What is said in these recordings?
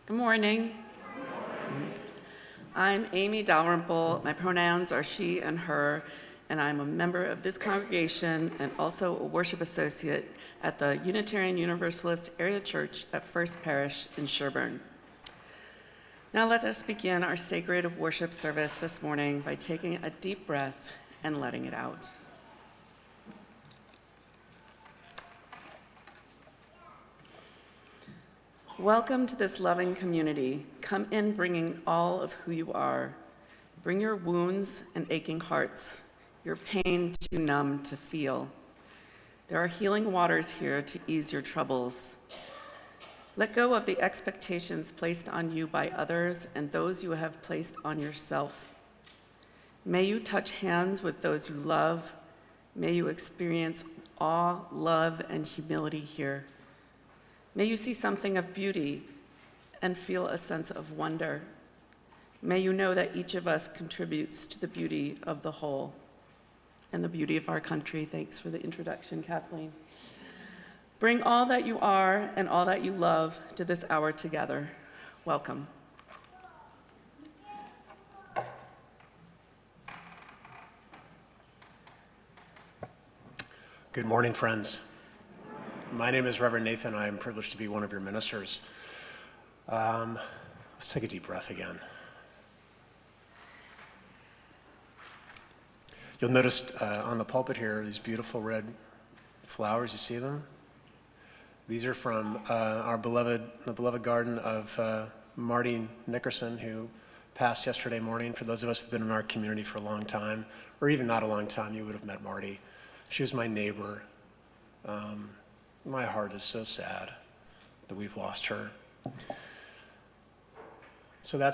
Good morning. I'm Amy Dalrymple. My pronouns are she and her, and I'm a member of this congregation and also a worship associate at the Unitarian Universalist Area Church at First Parish in Sherburne. Now let us begin our sacred worship service this morning by taking a deep breath and letting it out. Welcome to this loving community. Come in bringing all of who you are. Bring your wounds and aching hearts, your pain too numb to feel. There are healing waters here to ease your troubles. Let go of the expectations placed on you by others and those you have placed on yourself. May you touch hands with those you love. May you experience awe, love, and humility here. May you see something of beauty and feel a sense of wonder. May you know that each of us contributes to the beauty of the whole and the beauty of our country. Thanks for the introduction, Kathleen. Bring all that you are and all that you love to this hour together. Welcome. Good morning, friends. My name is Reverend Nathan. I am privileged to be one of your ministers. Let's take a deep breath again. You'll notice on the pulpit here, these beautiful red flowers, you see them? These are from the beloved garden of Marty Nickerson, who passed yesterday morning. For those of us who've been in our community for a long time, or even not a long time, you would have met Marty. She was my neighbor. My heart is so sad that we've lost her. So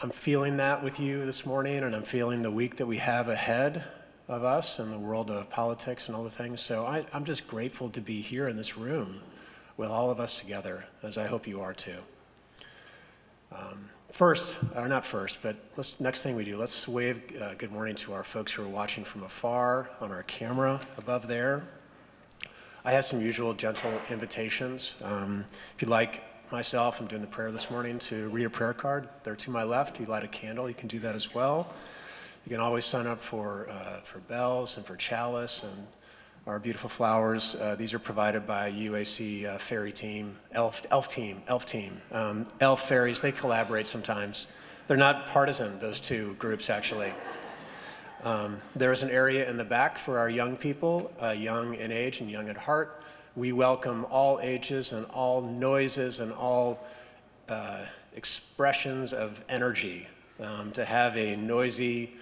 I'm feeling that with you this morning, and I'm feeling the week that we have ahead of us in the world of politics and all the things. So I'm just grateful to be here in this room with all of us together, as I hope you are too. Next thing we do, let's wave good morning to our folks who are watching from afar on our camera above there. I have some usual gentle invitations. If you'd like myself, I'm doing the prayer this morning, to read a prayer card. They're to my left. If you light a candle, you can do that as well. You can always sign up for bells and for chalice and our beautiful flowers. These are provided by UAC fairy team, elf team. Elf fairies, they collaborate sometimes. They're not partisan, those two groups actually. There's an area in the back for our young people, young in age and young at heart. We welcome all ages and all noises and all expressions of energy. To have a noisy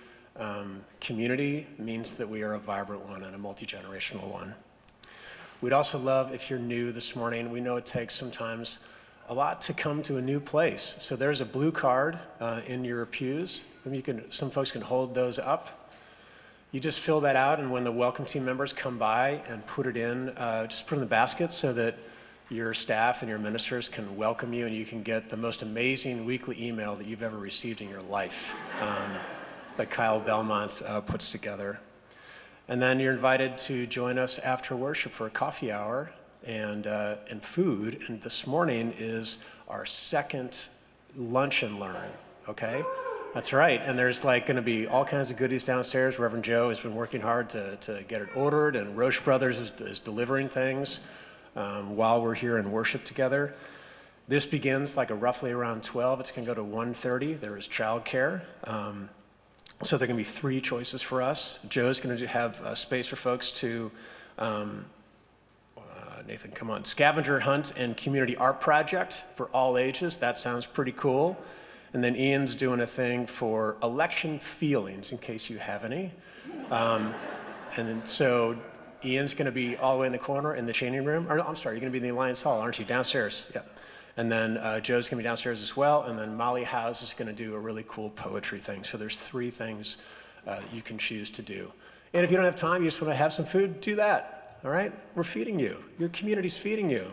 community means that we are a vibrant one and a multi-generational one. We'd also love, if you're new this morning, we know it takes sometimes a lot to come to a new place. So there's a blue card in your pews. Some folks can hold those up. You just fill that out, and when the welcome team members come by and put it in, just put it in the basket so that your staff and your ministers can welcome you, and you can get the most amazing weekly email that you've ever received in your life that Kyle Belmont puts together. And then you're invited to join us after worship for a coffee hour and food. And this morning is our second lunch and learn, okay? That's right, and there's going to be all kinds of goodies downstairs. Reverend Joe has been working hard to get it ordered, and Roche Brothers is delivering things while we're here in worship together. This begins roughly around 12. It's going to go to 1:30. There is childcare. So there are going to be three choices for us. Joe's going to have space for folks to, Nathan, come on, scavenger hunt and community art project for all ages. That sounds pretty cool. And then Ian's doing a thing for election feelings, in case you have any. And then so Ian's going to be all the way in the corner in the changing room. Or, no, I'm sorry, you're going to be in the Alliance Hall, aren't you? Downstairs, yeah. And then Joe's going to be downstairs as well. And then Molly House is going to do a really cool poetry thing. So there's three things that you can choose to do. And if you don't have time, you just want to have some food, do that, all right? We're feeding you. Your community's feeding you.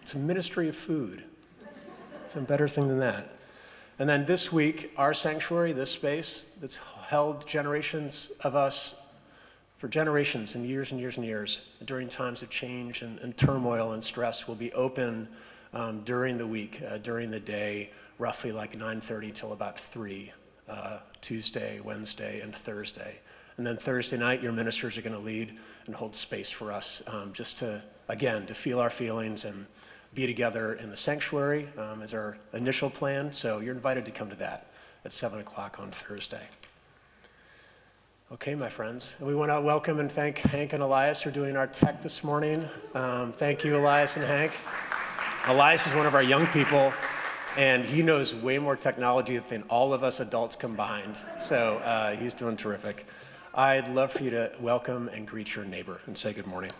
It's a ministry of food. It's a better thing than that. And then this week, our sanctuary, this space that's held generations of us for generations and years and years and years during times of change and turmoil and stress will be open during the week, during the day, roughly like 9:30 till about 3, Tuesday, Wednesday, and Thursday. And then Thursday night, your ministers are going to lead and hold space for us just to, again, to feel our feelings and be together in the sanctuary is our initial plan. So you're invited to come to that at 7 o'clock on Thursday. Okay, my friends. And we want to welcome and thank Hank and Elias for doing our tech this morning. Thank you, Elias and Hank. Elias is one of our young people, and he knows way more technology than all of us adults combined. So he's doing terrific. I'd love for you to welcome and greet your neighbor and say good morning.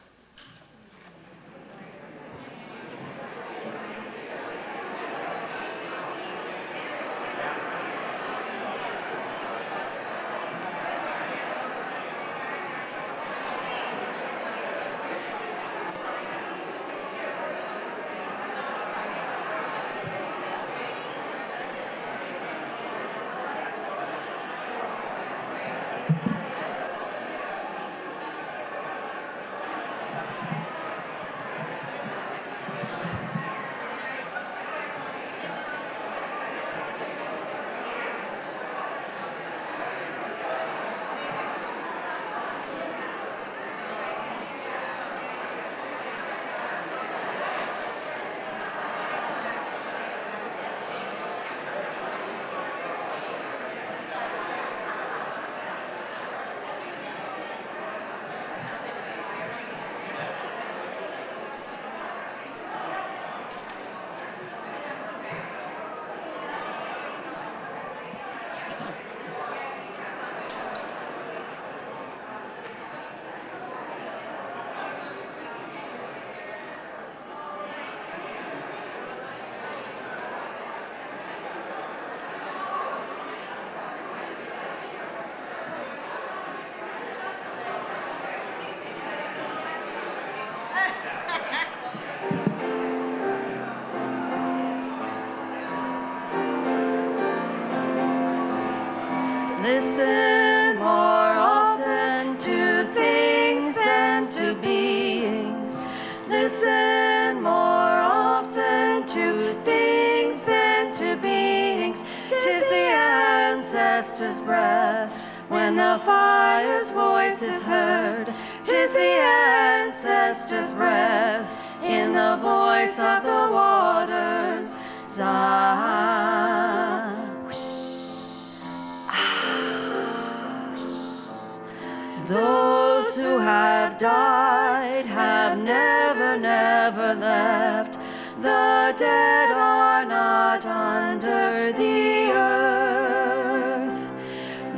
Listen more often to things than to beings. Listen more often to things than to beings. 'Tis the ancestors' breath when the fire's voice is heard. 'Tis the ancestors' breath in the voice of the waters. Sigh. Those who have died have never, never left. The dead are not under the earth.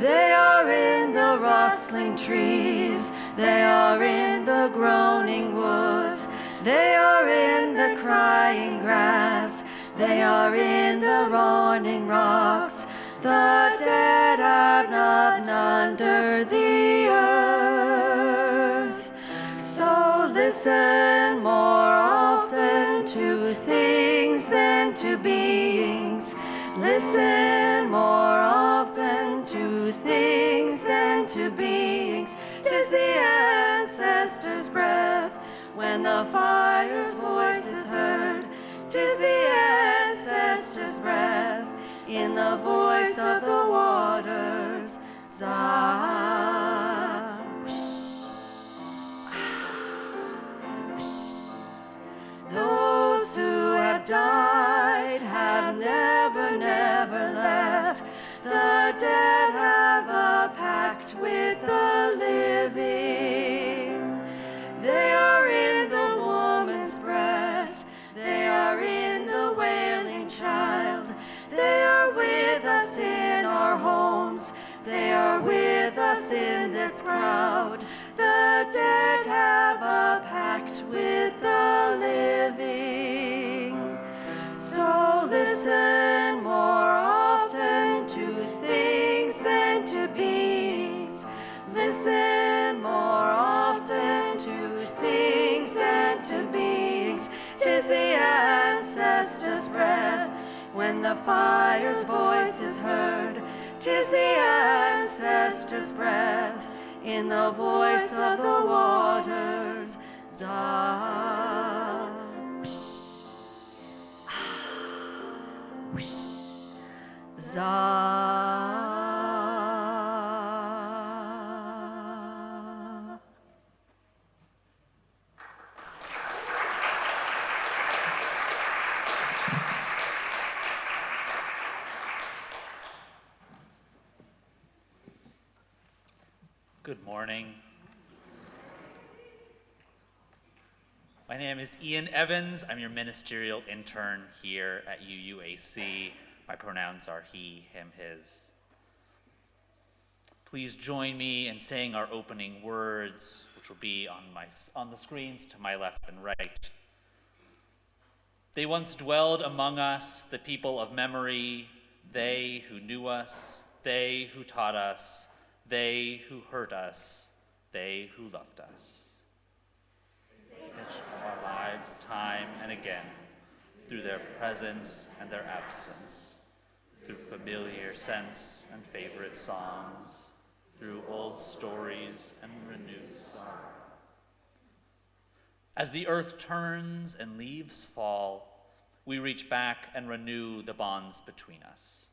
They are in the rustling trees. They are in the groaning woods. They are in the crying grass. They are in the roaring rocks. The dead have not under the earth. So listen more often to things than to beings. Listen more often to things than to beings. 'Tis the ancestors' breath when the fire's voice is heard. 'Tis the ancestors' breath in the voice of the waters. Sigh. Those who have died have never, never left. The dead have a pact with the living. They are in the woman's breast. They are in the wailing child. They are with us in our homes. They are with us in this crowd. The dead have a pact with the living. So listen more often to things than to beings. Listen more often to things than to beings. 'Tis the ancestors' breath when the fire's voice is heard. 'Tis the ancestors' breath in the voice of the waters. Zah. Za. Good morning. My name is Ian Evans. I'm your ministerial intern here at UUAC. My pronouns are he, him, his. Please join me in saying our opening words, which will be on the screens to my left and right. They once dwelled among us, the people of memory, they who knew us, they who taught us, they who hurt us, they who loved us. Enrich our lives time and again through their presence and their absence, through familiar scents and favorite songs, through old stories and renewed song. As the earth turns and leaves fall, we reach back and renew the bonds between us.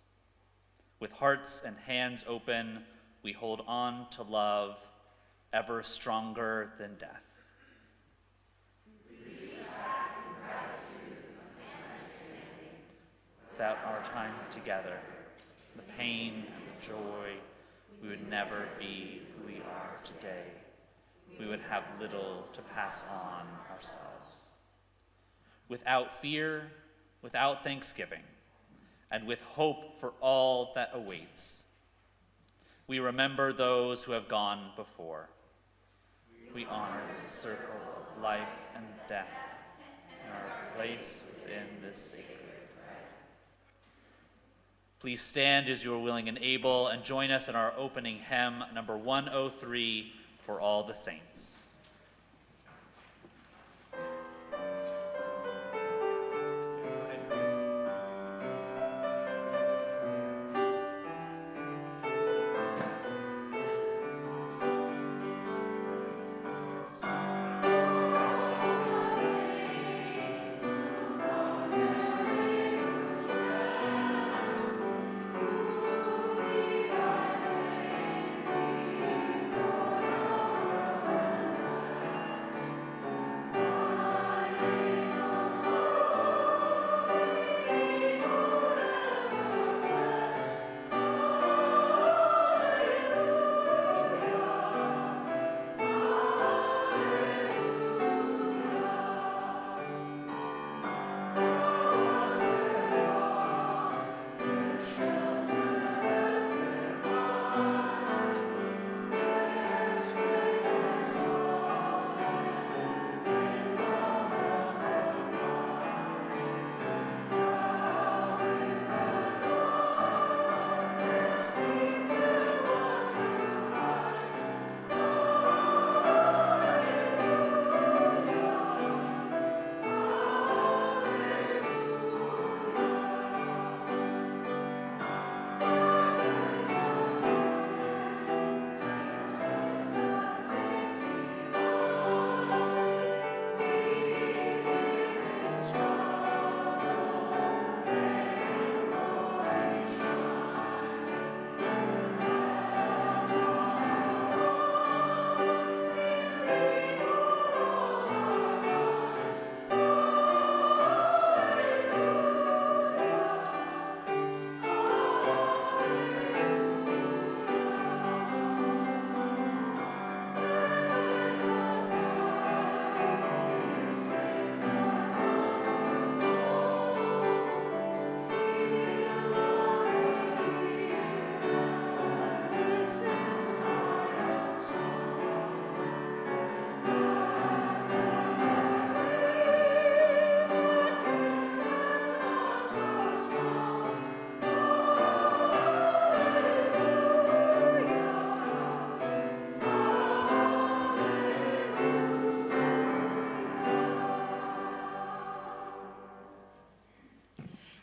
With hearts and hands open, we hold on to love, ever stronger than death. Without our time together, the pain and the joy, we would never be who we are today. We would have little to pass on ourselves. Without fear, without thanksgiving, and with hope for all that awaits, we remember those who have gone before. We honor the circle of life and death and our place within this sacred thread. Please stand as you are willing and able and join us in our opening hymn, number 103, For All the Saints.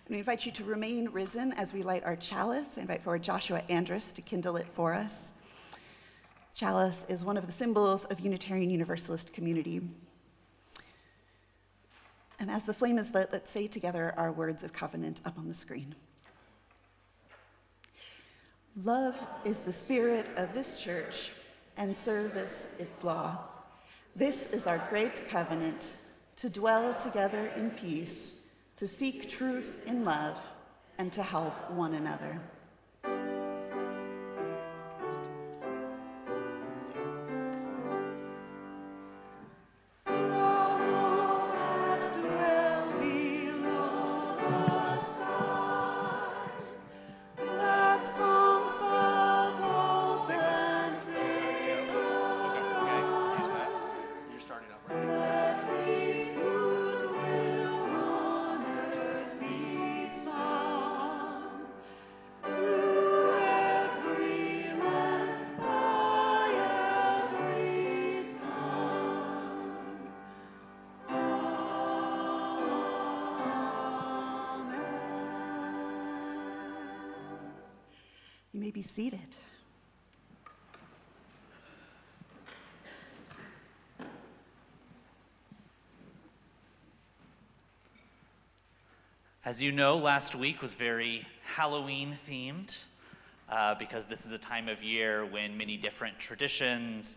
We invite you to remain risen as we light our chalice. I invite forward Joshua Andrus to kindle it for us. Chalice is one of the symbols of Unitarian Universalist community. And as the flame is lit, let's say together our words of covenant up on the screen. Love is the spirit of this church, and service its law. This is our great covenant, to dwell together in peace, to seek truth in love, and to help one another. You may be seated. As you know, last week was very Halloween themed because this is a time of year when many different traditions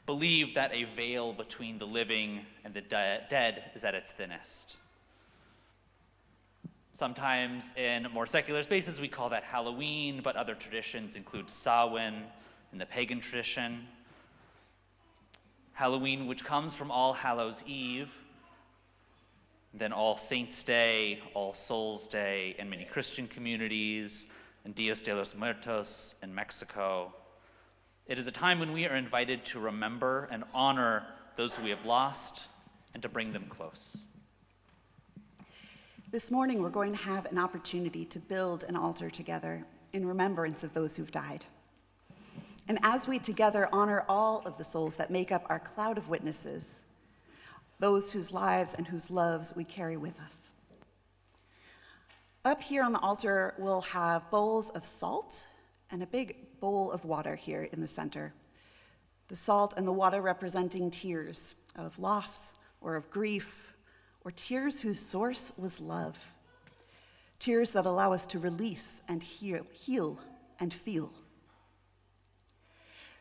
believe that a veil between the living and the dead is at its thinnest. Sometimes in more secular spaces we call that Halloween, but other traditions include Samhain in the pagan tradition. Halloween, which comes from All Hallows Eve, then All Saints' Day, All Souls' Day in many Christian communities, and Dios de los Muertos in Mexico. It is a time when we are invited to remember and honor those who we have lost and to bring them close. This morning, we're going to have an opportunity to build an altar together in remembrance of those who've died. And as we together honor all of the souls that make up our cloud of witnesses, those whose lives and whose loves we carry with us. Up here on the altar, we'll have bowls of salt and a big bowl of water here in the center. The salt and the water representing tears of loss or of grief, or tears whose source was love. Tears that allow us to release and heal and feel.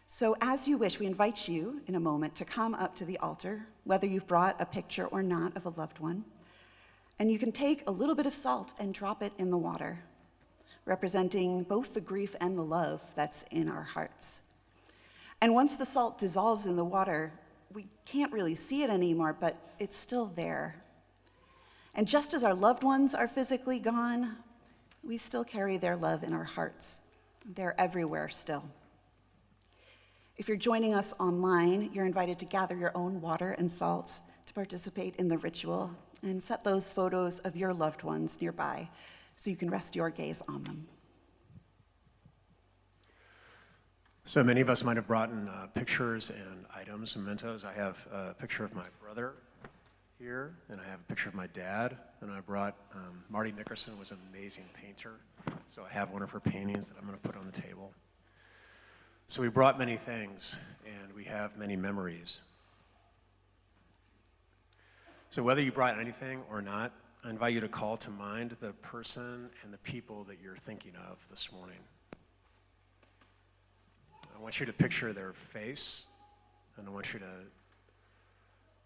So as you wish, we invite you in a moment to come up to the altar, whether you've brought a picture or not of a loved one, and you can take a little bit of salt and drop it in the water, representing both the grief and the love that's in our hearts. And once the salt dissolves in the water, we can't really see it anymore, but it's still there. And just as our loved ones are physically gone, we still carry their love in our hearts. They're everywhere still. If you're joining us online, you're invited to gather your own water and salt to participate in the ritual and set those photos of your loved ones nearby so you can rest your gaze on them. So many of us might have brought in pictures and items, mementos. I have a picture of my brother here, and I have a picture of my dad, and I brought, Marty Nickerson was an amazing painter, so I have one of her paintings that I'm going to put on the table. So we brought many things, and we have many memories. So whether you brought anything or not, I invite you to call to mind the person and the people that you're thinking of this morning. I want you to picture their face, and I want you to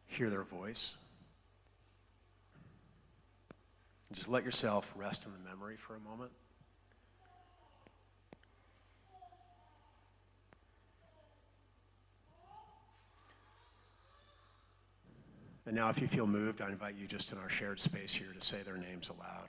hear their voice. And just let yourself rest in the memory for a moment. And now if you feel moved, I invite you just in our shared space here to say their names aloud.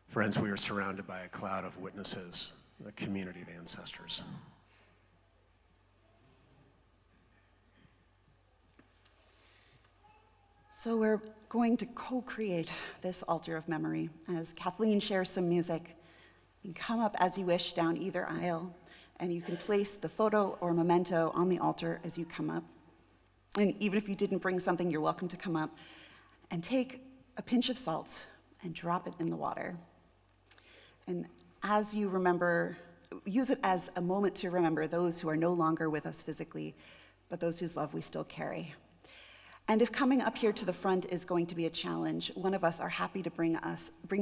Friends, we are surrounded by a cloud of witnesses, a community of ancestors. So we're going to co-create this altar of memory. As Kathleen shares some music, you can come up as you wish down either aisle, and you can place the photo or memento on the altar as you come up. And even if you didn't bring something, you're welcome to come up and take a pinch of salt and drop it in the water. And as you remember, use it as a moment to remember those who are no longer with us physically, but those whose love we still carry. And if coming up here to the front is going to be a challenge, one of us are happy to bring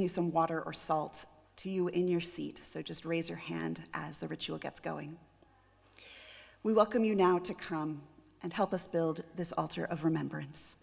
you some water or salt to you in your seat. So just raise your hand as the ritual gets going. We welcome you now to come and help us build this altar of remembrance.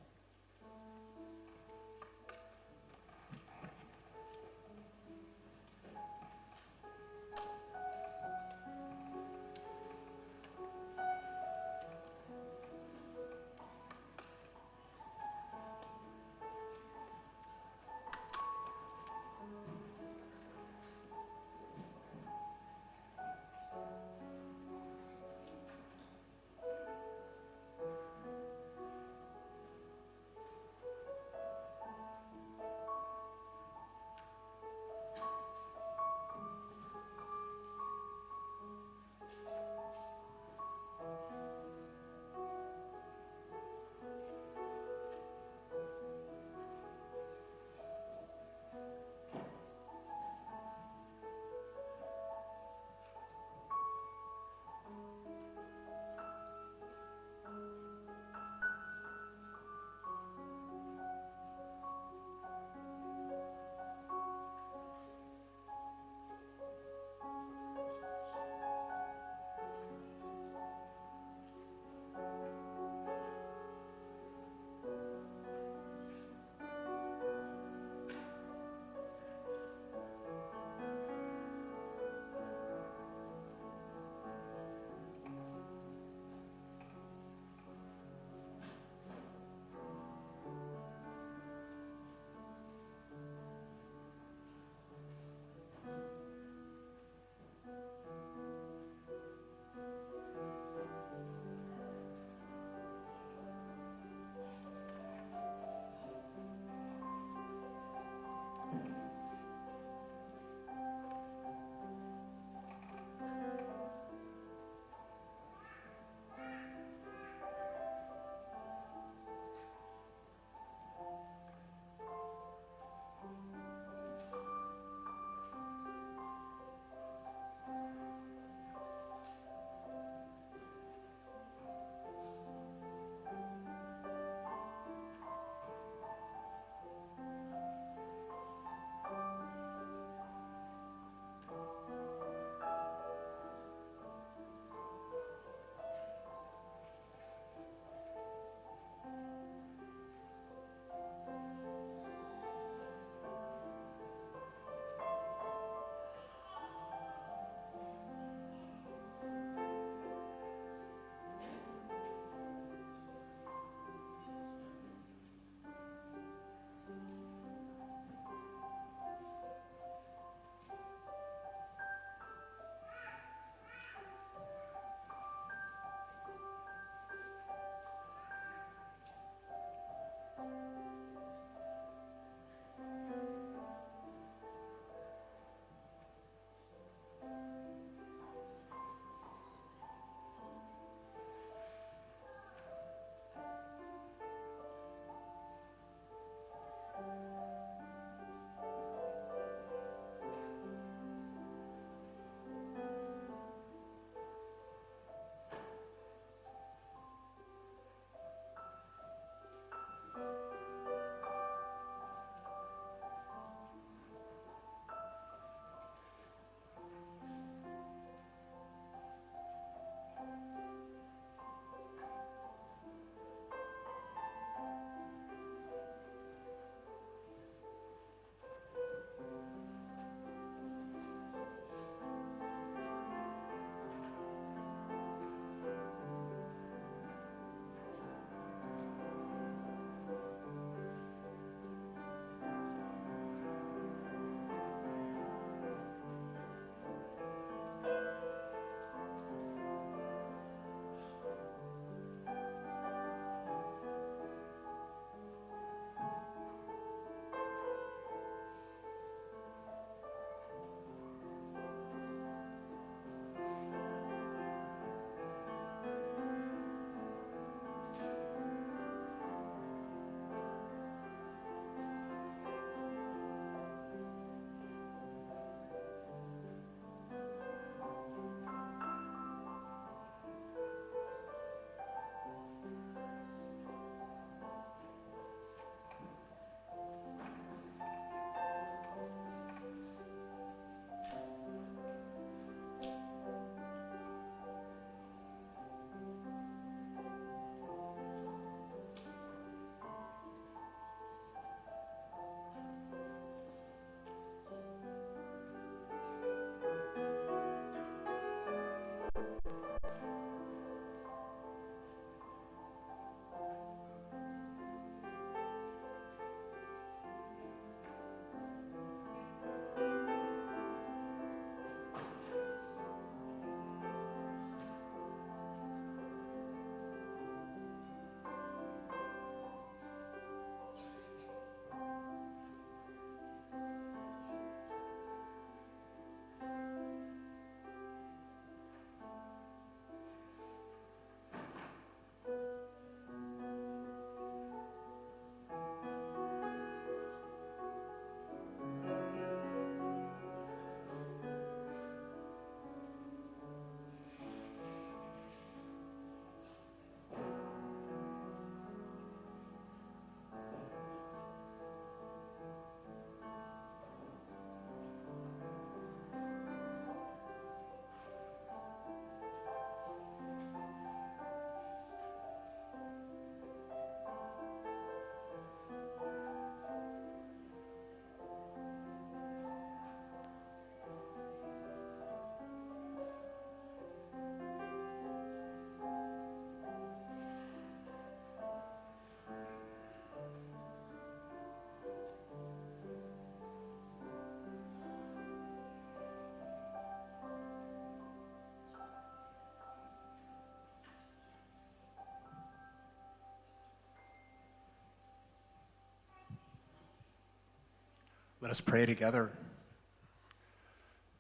Let us pray together.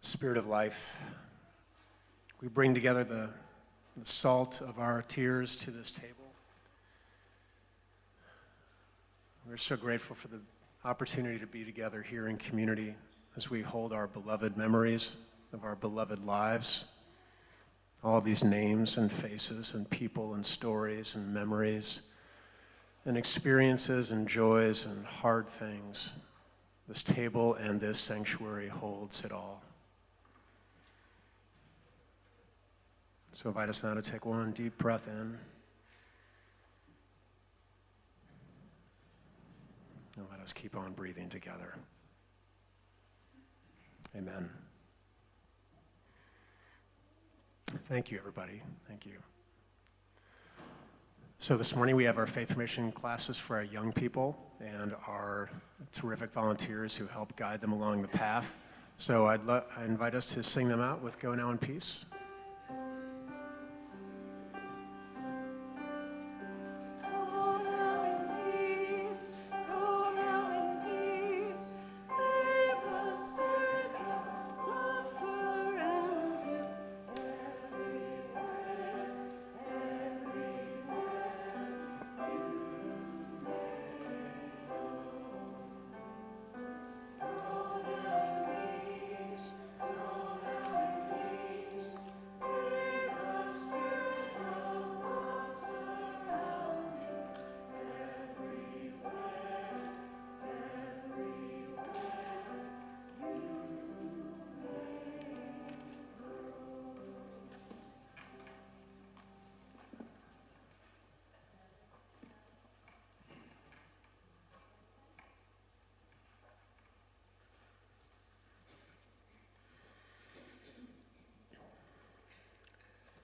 Spirit of life, we bring together the salt of our tears to this table. We're so grateful for the opportunity to be together here in community as we hold our beloved memories of our beloved lives, all these names and faces and people and stories and memories and experiences and joys and hard things. This table and this sanctuary holds it all. So invite us now to take one deep breath in. And let us keep on breathing together. Amen. Thank you, everybody. Thank you. So this morning we have our faith formation classes for our young people and our terrific volunteers who help guide them along the path. So I invite us to sing them out with Go Now in Peace.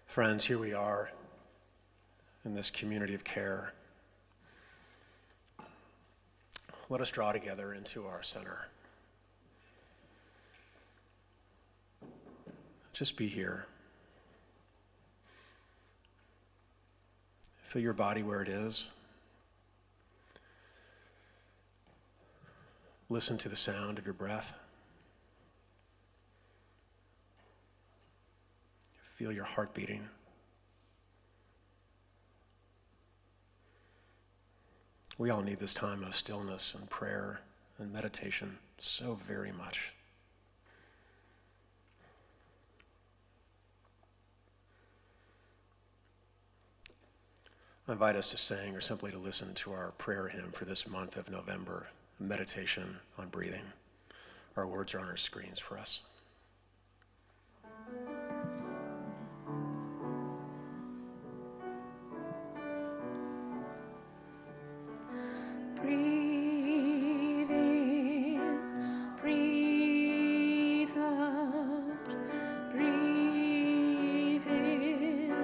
Friends, here we are in this community of care. Let us draw together into our center. Just be here. Feel your body where it is. Listen to the sound of your breath. Feel your heart beating. We all need this time of stillness and prayer and meditation so very much. I invite us to sing or simply to listen to our prayer hymn for this month of November, meditation on breathing. Our words are on our screens for us. Breathe in, breathe out, breathe in,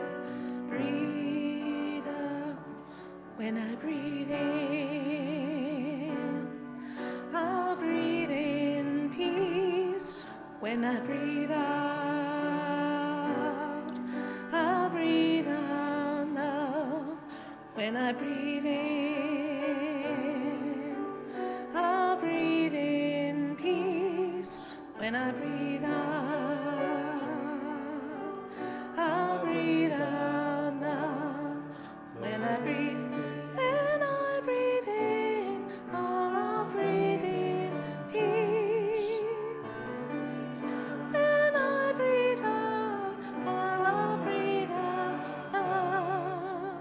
breathe out. When I breathe in, I'll breathe in peace. When I breathe out, I'll breathe out love. When I breathe in, I'll breathe in peace. When I breathe out, I'll breathe out love. When I breathe in, I'll breathe in peace. When I breathe out, I'll breathe out love.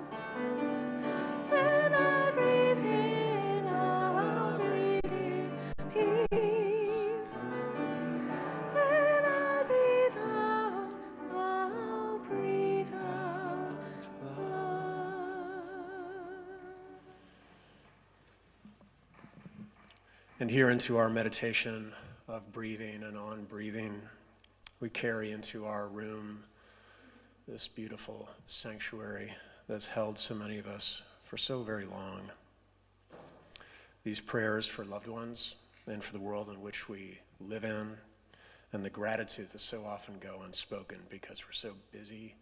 When I breathe in, I'll breathe in peace. When I breathe out, I'll breathe out love. And here into our meditation of breathing and on breathing, we carry into our room this beautiful sanctuary that's held so many of us for so very long. These prayers for loved ones and for the world in which we live in, and the gratitudes that so often go unspoken because we're so busy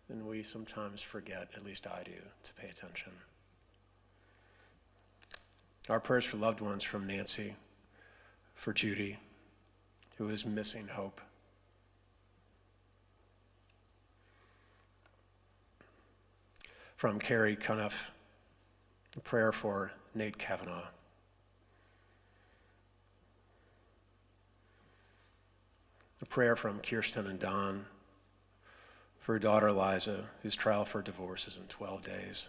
and we sometimes forget, at least I do, to pay attention. Our prayers for loved ones from Nancy for Judy, who is missing hope. From Carrie Cuniff, a prayer for Nate Kavanaugh. A prayer from Kirsten and Don for her daughter Liza, whose trial for divorce is in 12 days.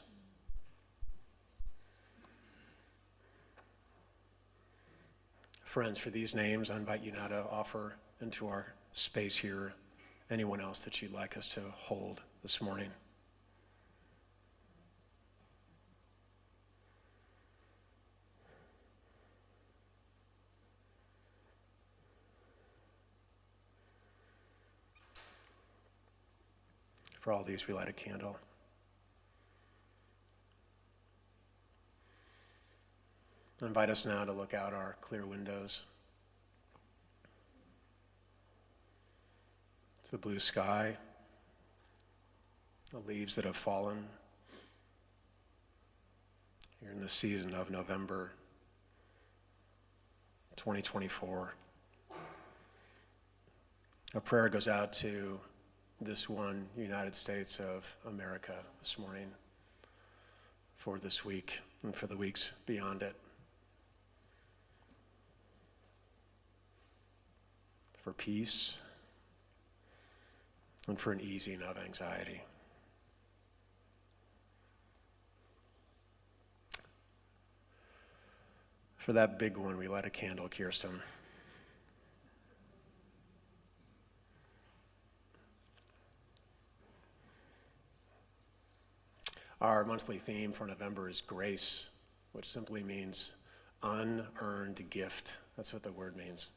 Friends, for these names, I invite you now to offer into our space here anyone else that you'd like us to hold this morning. For all these, we light a candle. I invite us now to look out our clear windows to the blue sky, the leaves that have fallen here in the season of November 2024. A prayer goes out to this one United States of America this morning for this week and for the weeks beyond it. For peace and for an easing of anxiety. For that big one, we light a candle, Kirsten. Our monthly theme for November is grace, which simply means unearned gift. That's what the word means.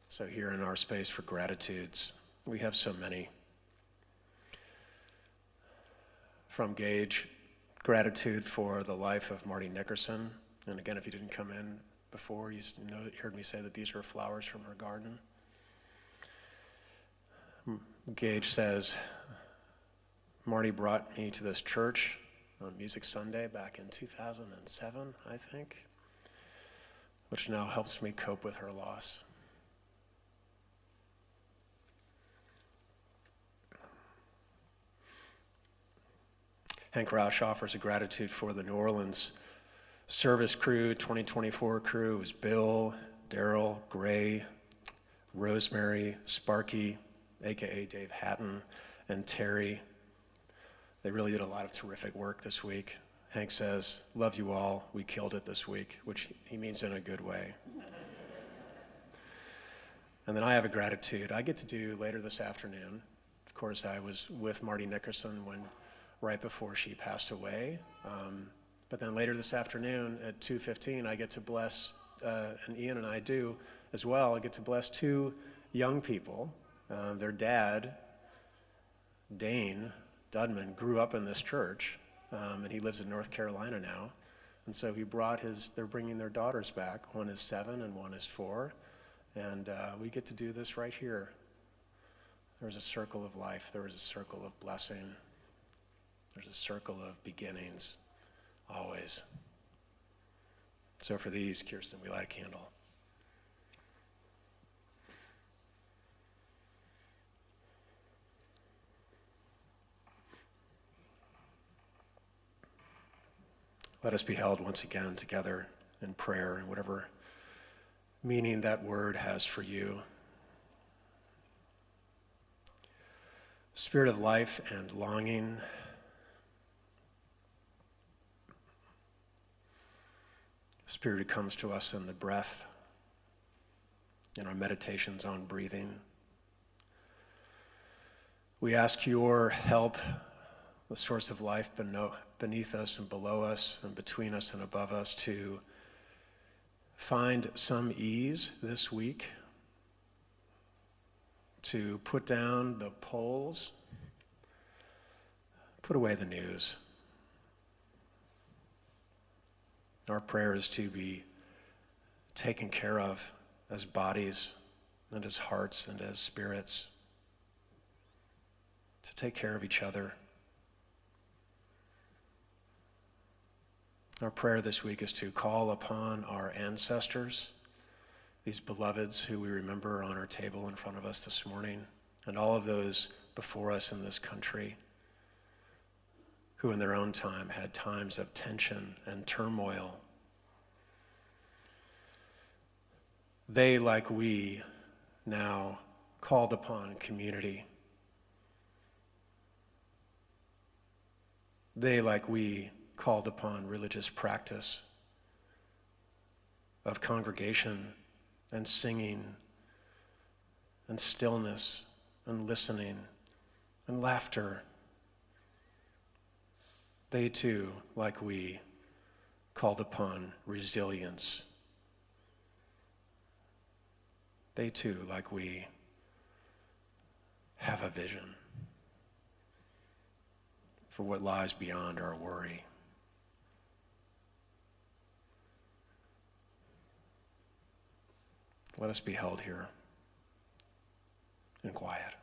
So here in our space for gratitudes, we have so many. From Gage, gratitude for the life of Marty Nickerson. And again, if you didn't come in before, you heard me say that these are flowers from her garden. Gage says, Marty brought me to this church on Music Sunday back in 2007, I think, which now helps me cope with her loss. Hank Roush offers a gratitude for the New Orleans service crew, 2024 crew. It was Bill, Daryl, Gray, Rosemary, Sparky, aka Dave Hatton, and Terry. They really did a lot of terrific work this week. Hank says, love you all, we killed it this week, which he means in a good way. And then I have a gratitude I get to do later this afternoon. Of course, I was with Marty Nickerson right before she passed away. But then later this afternoon at 2:15, I get to bless, and Ian and I do as well, I get to bless two young people. Their dad, Dane Dudman, grew up in this church, and he lives in North Carolina now. And so they're bringing their daughters back. One is 7 and one is 4. And we get to do this right here. There's a circle of life. There is a circle of blessing. There's a circle of beginnings, always. So for these, Kirsten, we light a candle. Let us be held once again together in prayer and whatever meaning that word has for you. Spirit of life and longing, Spirit who comes to us in the breath, in our meditations on breathing. We ask your help, the source of life beneath us and below us and between us and above us, to find some ease this week, to put down the polls, put away the news. Our prayer is to be taken care of as bodies and as hearts and as spirits, to take care of each other. Our prayer this week is to call upon our ancestors these beloveds who we remember on our table in front of us this morning, and all of those before us in this country who in their own time had times of tension and turmoil. They, like we, now called upon community. They, like we, called upon religious practice of congregation and singing and stillness and listening and laughter. They too, like we, called upon resilience. They too, like we, have a vision for what lies beyond our worry. Let us be held here in quiet.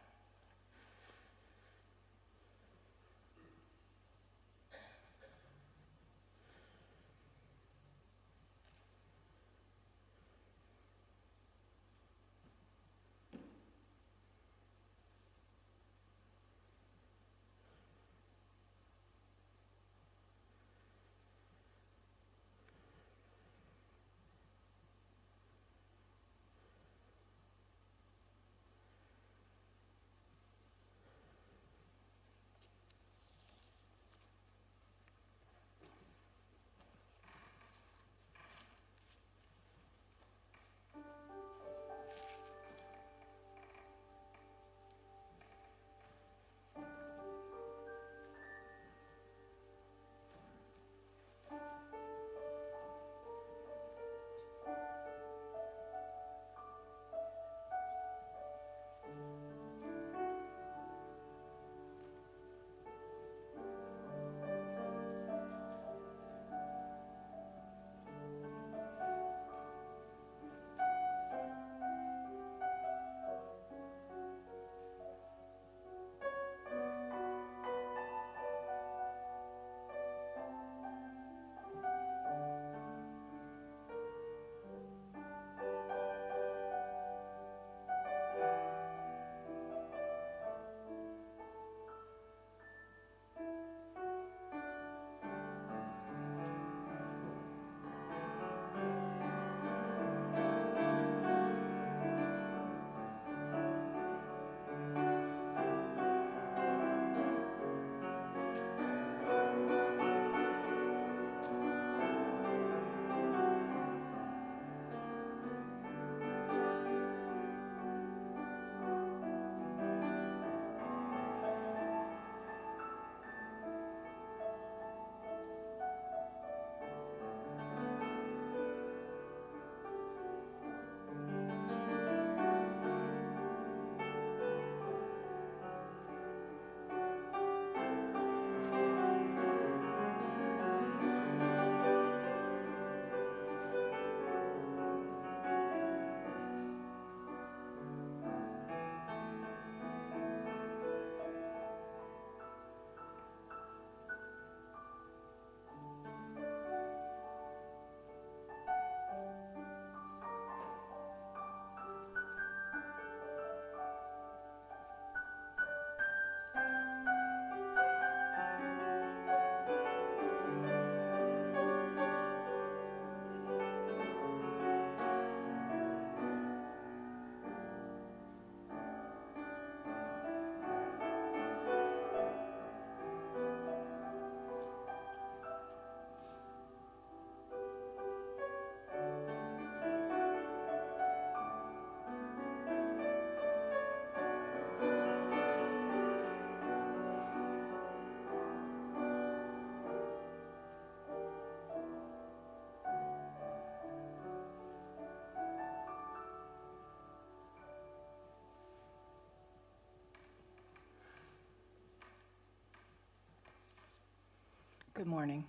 Good morning.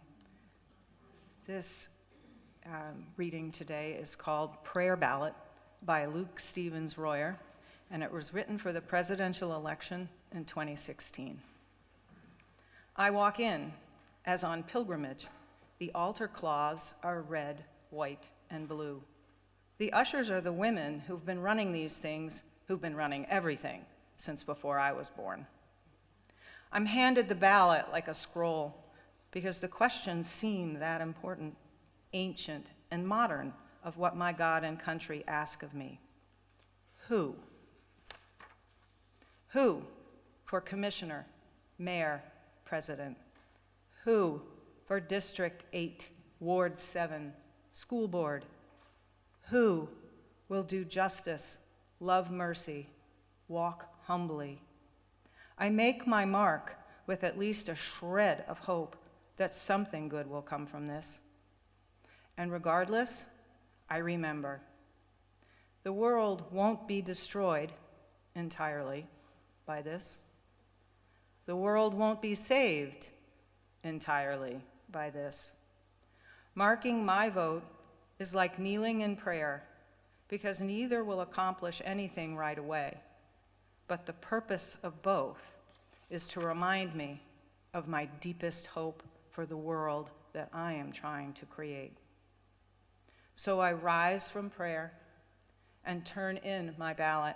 This reading today is called Prayer Ballot by Luke Stevens Royer, and it was written for the presidential election in 2016. I walk in, as on pilgrimage. The altar cloths are red, white, and blue. The ushers are the women who've been running these things, who've been running everything since before I was born. I'm handed the ballot like a scroll because the questions seem that important, ancient, and modern of what my God and country ask of me. Who? Who for commissioner, mayor, president? Who for District 8, Ward 7, school board? Who will do justice, love mercy, walk humbly? I make my mark with at least a shred of hope that something good will come from this. And regardless, I remember. The world won't be destroyed entirely by this. The world won't be saved entirely by this. Marking my vote is like kneeling in prayer, because neither will accomplish anything right away. But the purpose of both is to remind me of my deepest hope for the world that I am trying to create. So I rise from prayer and turn in my ballot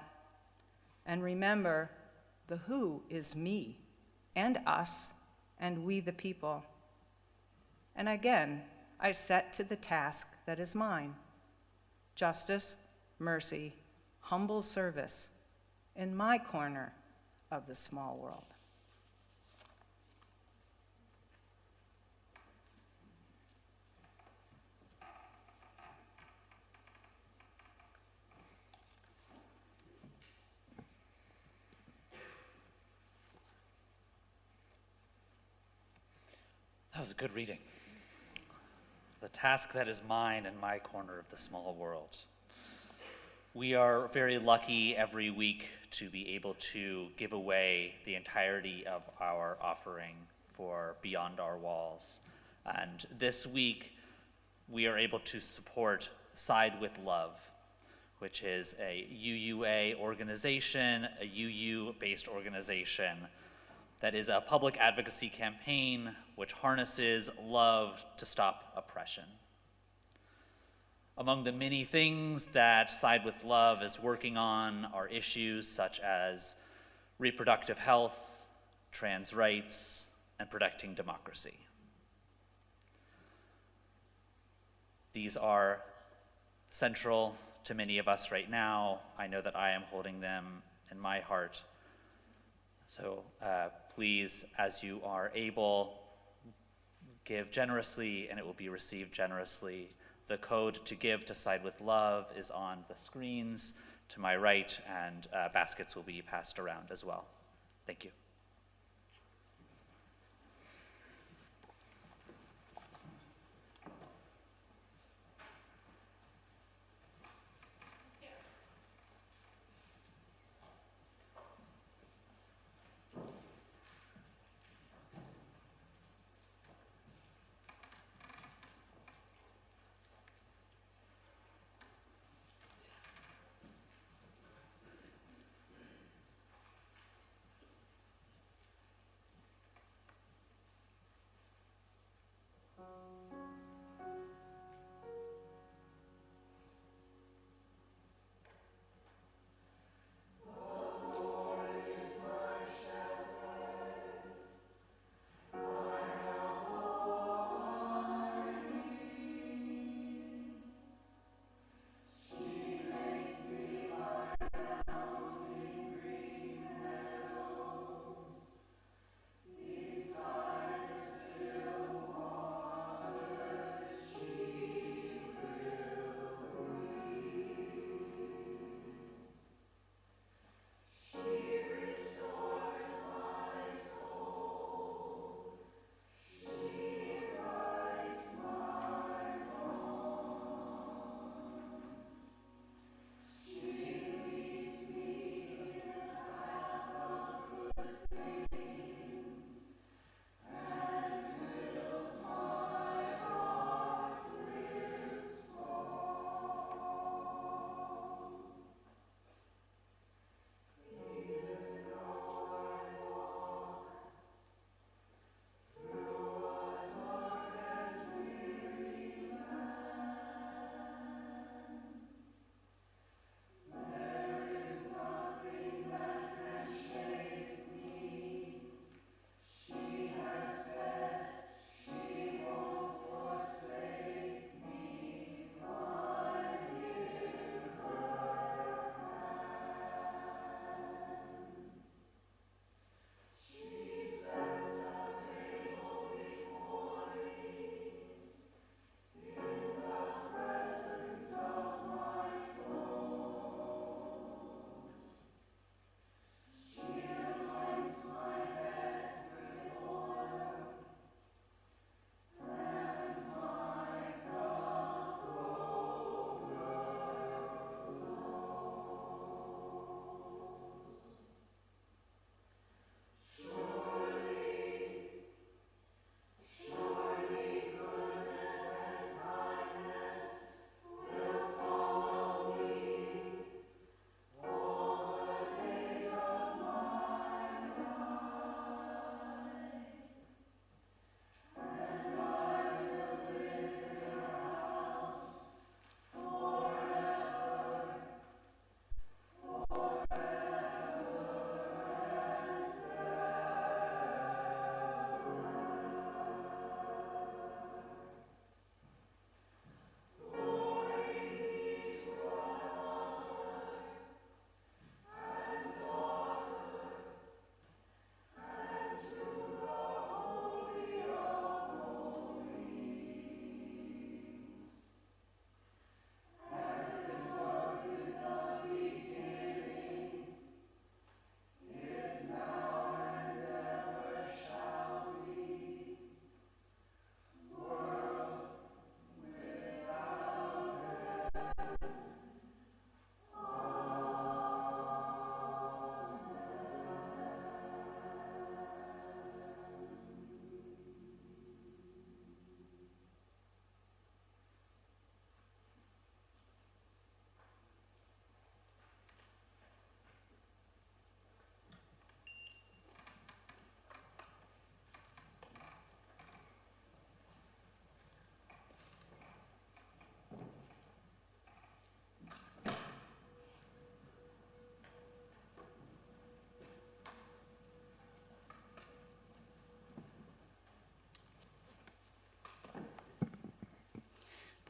and remember the who is me and us and we the people. And again, I set to the task that is mine: justice, mercy, humble service in my corner of the small world. That was a good reading. The task that is mine in my corner of the small world. We are very lucky every week to be able to give away the entirety of our offering for Beyond Our Walls. And this week, we are able to support Side with Love, which is a UUA organization, a UU-based organization that is a public advocacy campaign which harnesses love to stop oppression. Among the many things that Side with Love is working on are issues such as reproductive health, trans rights, and protecting democracy. These are central to many of us right now. I know that I am holding them in my heart. So please, as you are able, give generously and it will be received generously. The code to give to Side with Love is on the screens to my right, and baskets will be passed around as well. Thank you.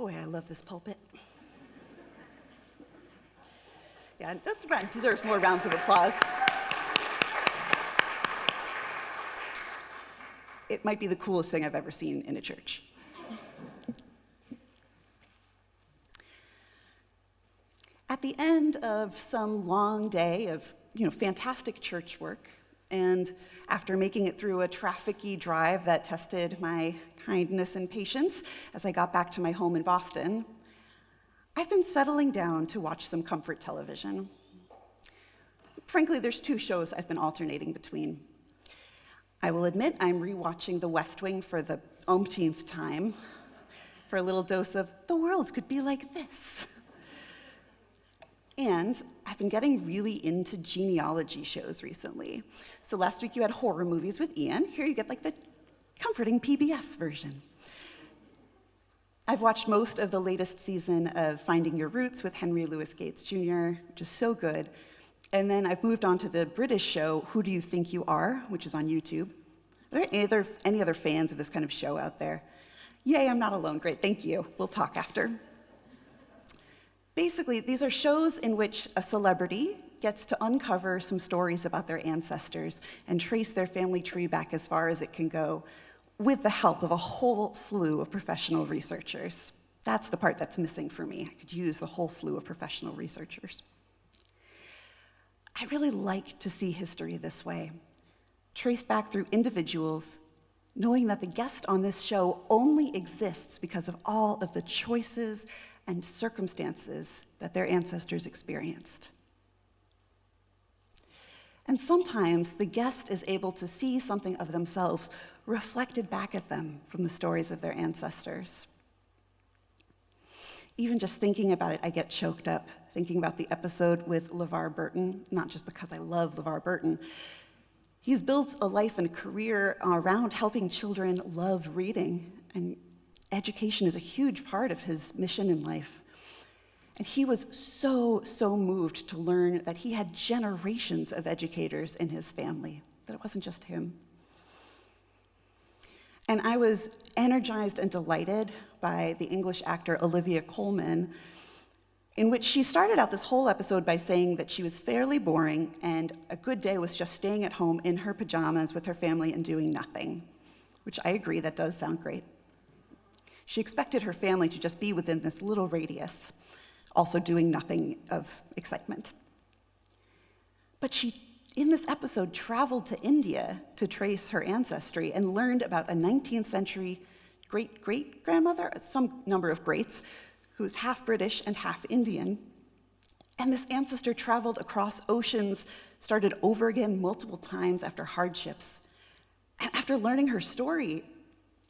Boy, I love this pulpit. Yeah, that's right. Deserves more rounds of applause. It might be the coolest thing I've ever seen in a church. At the end of some long day of, fantastic church work, and after making it through a trafficky drive that tested my kindness and patience as I got back to my home in Boston, I've been settling down to watch some comfort television. Frankly, there's two shows I've been alternating between. I will admit I'm rewatching The West Wing for the umpteenth time for a little dose of the world could be like this. And I've been getting really into genealogy shows recently. So last week you had horror movies with Ian. Here you get like the comforting PBS version. I've watched most of the latest season of Finding Your Roots with Henry Louis Gates Jr., which is so good. And then I've moved on to the British show, Who Do You Think You Are, which is on YouTube. Are there any other fans of this kind of show out there? Yay, I'm not alone. Great, thank you. We'll talk after. Basically, these are shows in which a celebrity gets to uncover some stories about their ancestors and trace their family tree back as far as it can go, with the help of a whole slew of professional researchers. That's the part that's missing for me. I could use the whole slew of professional researchers. I really like to see history this way, traced back through individuals, knowing that the guest on this show only exists because of all of the choices and circumstances that their ancestors experienced. And sometimes the guest is able to see something of themselves reflected back at them from the stories of their ancestors. Even just thinking about it, I get choked up, thinking about the episode with LeVar Burton, not just because I love LeVar Burton. He's built a life and career around helping children love reading, and education is a huge part of his mission in life. And he was so moved to learn that he had generations of educators in his family, that it wasn't just him. And I was energized and delighted by the English actor Olivia Colman, in which she started out this whole episode by saying that she was fairly boring and a good day was just staying at home in her pajamas with her family and doing nothing, which I agree, that does sound great. She expected her family to just be within this little radius, also doing nothing of excitement. But she, in this episode, traveled to India to trace her ancestry and learned about a 19th century great-great-grandmother, some number of greats, who was half British and half Indian. And this ancestor traveled across oceans, started over again multiple times after hardships. And after learning her story,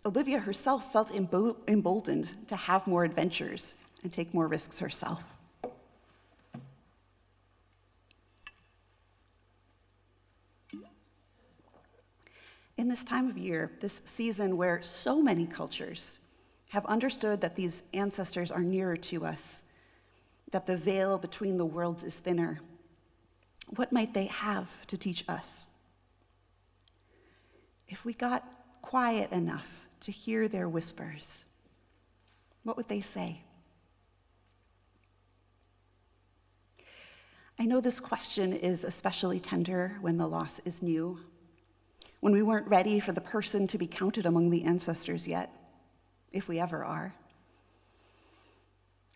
Olivia herself felt emboldened to have more adventures and take more risks herself. In this time of year, this season where so many cultures have understood that these ancestors are nearer to us, that the veil between the worlds is thinner, what might they have to teach us? If we got quiet enough to hear their whispers, what would they say? I know this question is especially tender when the loss is new, when we weren't ready for the person to be counted among the ancestors yet, if we ever are.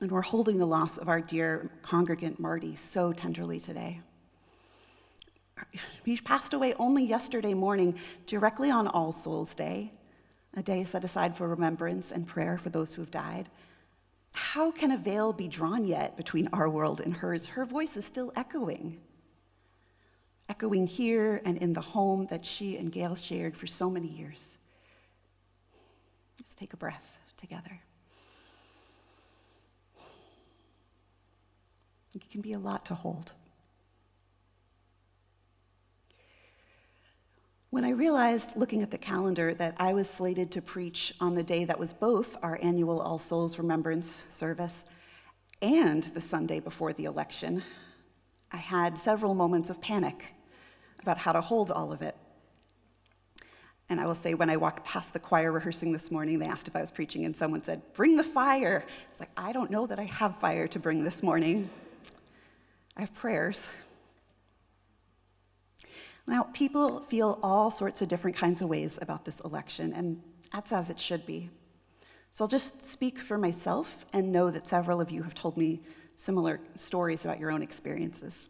And we're holding the loss of our dear congregant Marty so tenderly today. He passed away only yesterday morning, directly on All Souls Day, a day set aside for remembrance and prayer for those who have died. How can a veil be drawn yet between our world and hers? Her voice is still echoing here and in the home that she and Gail shared for so many years. Let's take a breath together. It can be a lot to hold. When I realized, looking at the calendar, that I was slated to preach on the day that was both our annual All Souls Remembrance service and the Sunday before the election, I had several moments of panic about how to hold all of it. And I will say, when I walked past the choir rehearsing this morning, they asked if I was preaching, and someone said, "Bring the fire." It's like, I don't know that I have fire to bring this morning. I have prayers. Now, people feel all sorts of different kinds of ways about this election, and that's as it should be. So I'll just speak for myself and know that several of you have told me similar stories about your own experiences.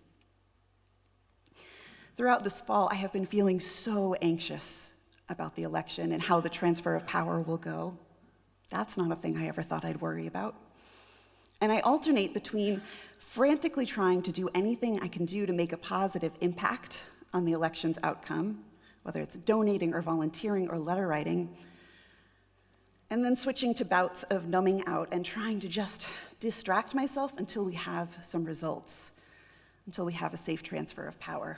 Throughout this fall, I have been feeling so anxious about the election and how the transfer of power will go. That's not a thing I ever thought I'd worry about. And I alternate between frantically trying to do anything I can do to make a positive impact on the election's outcome, whether it's donating or volunteering or letter writing, and then switching to bouts of numbing out and trying to just distract myself until we have some results, until we have a safe transfer of power.